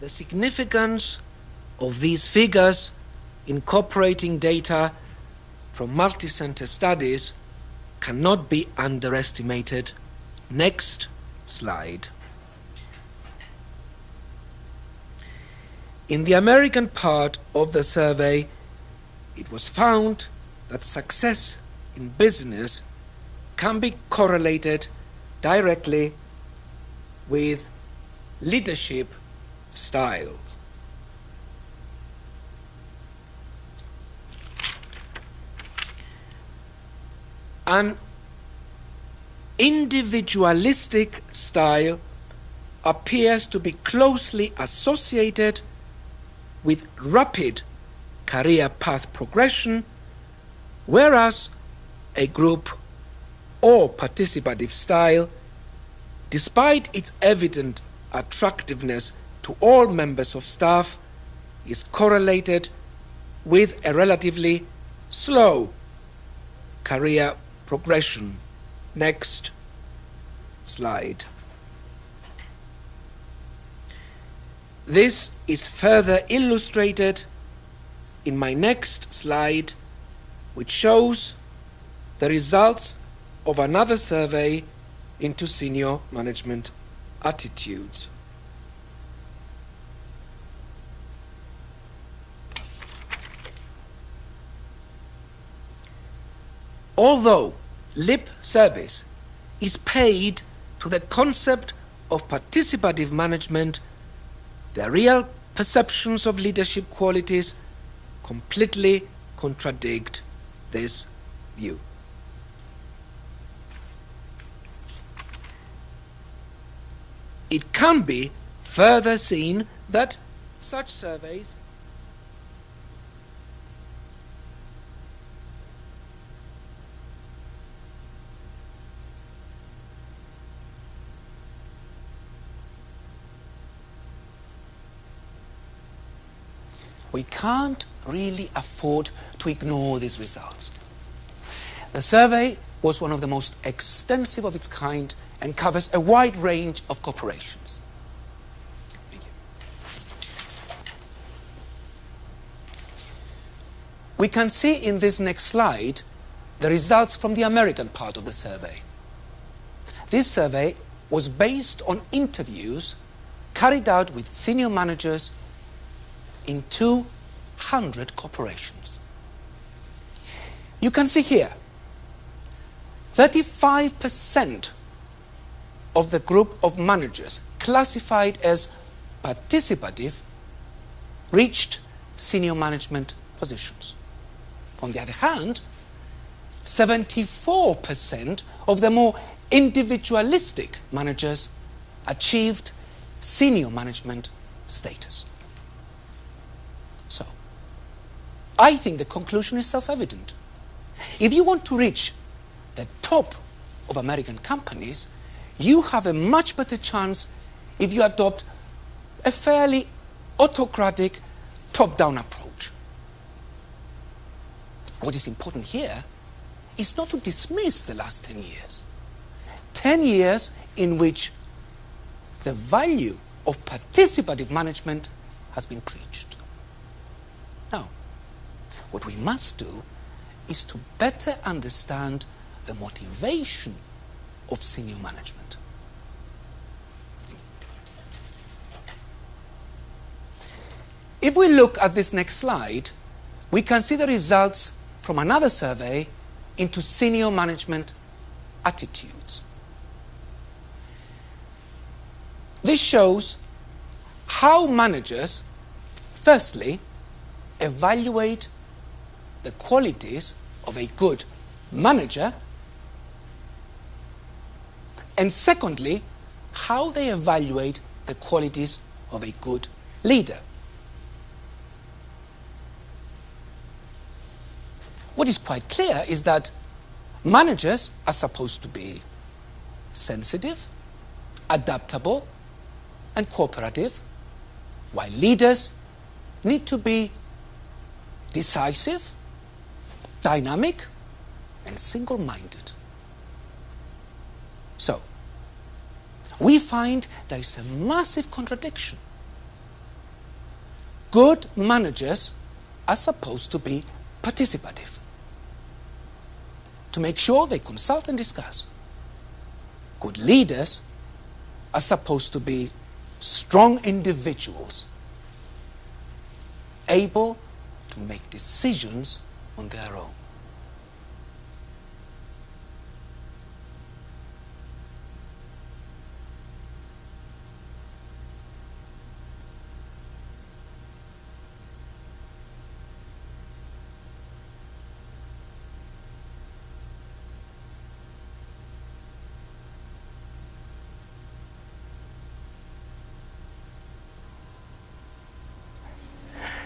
the significance of these figures incorporating data from multi-center studies cannot be underestimated. Next slide. In the American part of the survey, it was found that success in business can be correlated directly with leadership styles. An individualistic style appears to be closely associated with rapid career path progression, whereas a group or participative style, despite its evident attractiveness to all members of staff, is correlated with a relatively slow career progression. Next slide. This is further illustrated in my next slide, which shows the results of another survey into senior management attitudes. Although lip service is paid to the concept of participative management, the real perceptions of leadership qualities completely contradict this view. It can be further seen that such surveys we can't really afford to ignore these results. The survey was one of the most extensive of its kind and covers a wide range of corporations. Thank you. We can see in this next slide the results from the American part of the survey. This survey was based on interviews carried out with senior managers in 200 corporations. You can see here 35% of the group of managers classified as participative reached senior management positions. On the other hand, 74% of the more individualistic managers achieved senior management status. So, I think the conclusion is self-evident. If you want to reach the top of American companies, you have a much better chance if you adopt a fairly autocratic, top-down approach. What is important here is not to dismiss the last 10 years. 10 years in which the value of participative management has been preached. Now, what we must do is to better understand the motivation of senior management. If we look at this next slide, we can see the results from another survey into senior management attitudes. This shows how managers, firstly, evaluate the qualities of a good manager, and secondly, how they evaluate the qualities of a good leader. What is quite clear is that managers are supposed to be sensitive, adaptable, and cooperative, while leaders need to be decisive, dynamic, and single-minded. So, we find there is a massive contradiction good managers are supposed to be participative, to make sure they consult and discuss. Good leaders are supposed to be strong individuals, able to make decisions on their own.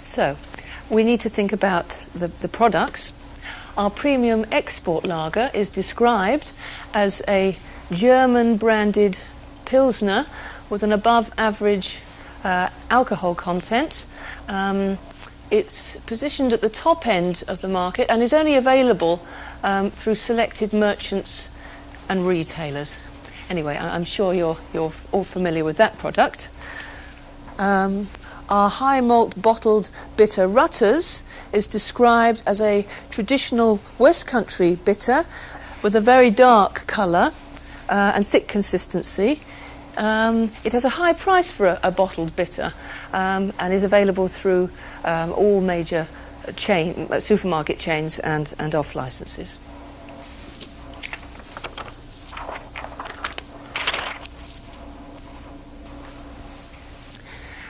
So, we need to think about the products. Our premium export lager is described as a German-branded Pilsner with an above-average alcohol content. It's positioned at the top end of the market and is only available through selected merchants and retailers. Anyway, I'm sure you're all familiar with that product. Our high malt bottled bitter Rutters is described as a traditional West Country bitter with a very dark colour and thick consistency. It has a high price for a bottled bitter and is available through all major supermarket chains and off licenses.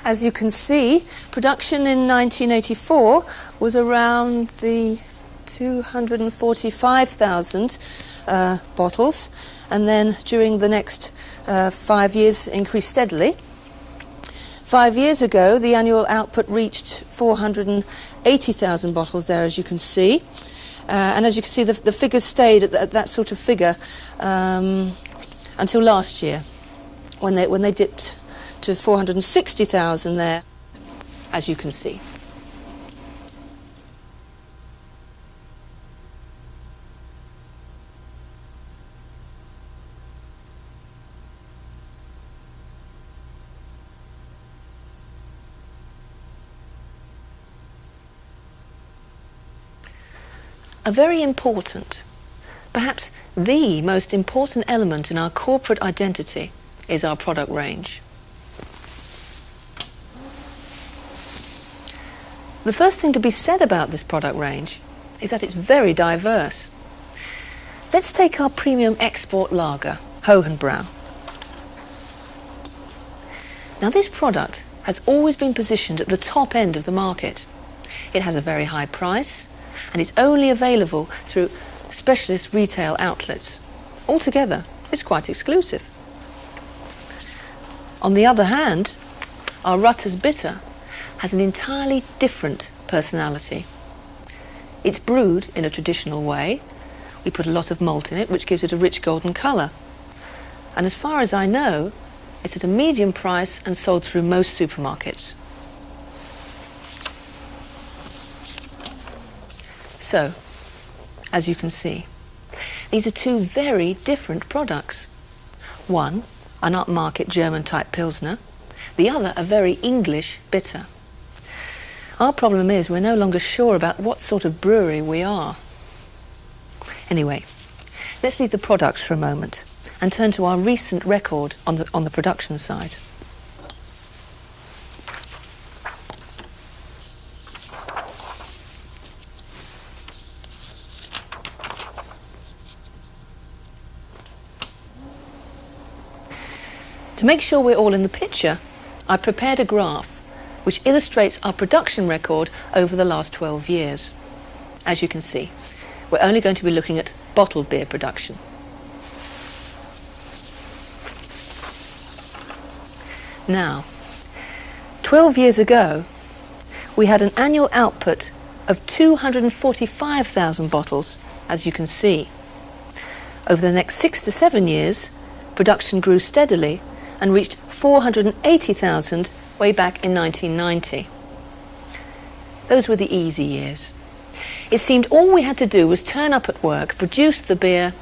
As you can see, production in 1984 was around the 245,000 bottles, and then during the next 5 years increased steadily. 5 years ago, the annual output reached 480,000 bottles there, as you can see. And as you can see, the figures stayed at that sort of figure until last year, when they dipped to 460,000 there, as you can see. A very important, perhaps the most important element in our corporate identity is our product range. The first thing to be said about this product range is that it's very diverse. Let's take our premium export lager, Hohenbrau. Now, this product has always been positioned at the top end of the market. It has a very high price and it's only available through specialist retail outlets. Altogether, it's quite exclusive. On the other hand, our Rutters Bitter has an entirely different personality. It's brewed in a traditional way. We put a lot of malt in it, which gives it a rich golden colour. And as far as I know, it's at a medium price and sold through most supermarkets. So, as you can see, these are two very different products. One, an upmarket German-type Pilsner. The other, a very English bitter. Our problem is we're no longer sure about what sort of brewery we are. Anyway, let's leave the products for a moment and turn to our recent record on the production side. To make sure we're all in the picture, I prepared a graph which illustrates our production record over the last 12 years. As you can see, we're only going to be looking at bottled beer production. Now, 12 years ago, we had an annual output of 245,000 bottles, as you can see. Over the next 6 to 7 years, production grew steadily and reached 480,000 way back in 1990. Those were the easy years. It seemed all we had to do was turn up at work, produce the beer,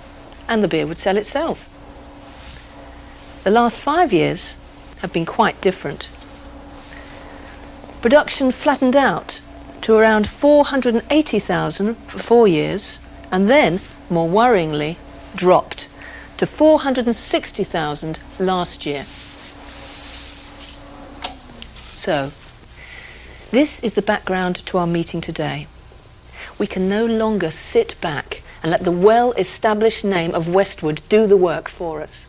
and the beer would sell itself. The last 5 years have been quite different. Production flattened out to around 480,000 for 4 years, and then, more worryingly, dropped to 460,000 last year. So, this is the background to our meeting today. We can no longer sit back and let the well-established name of Westwood do the work for us.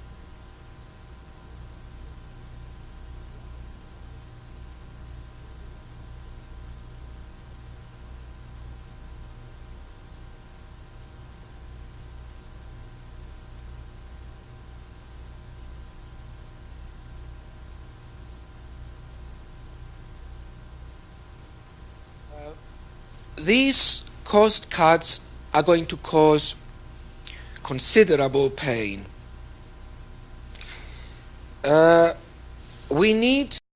These cost cuts are going to cause considerable pain. We need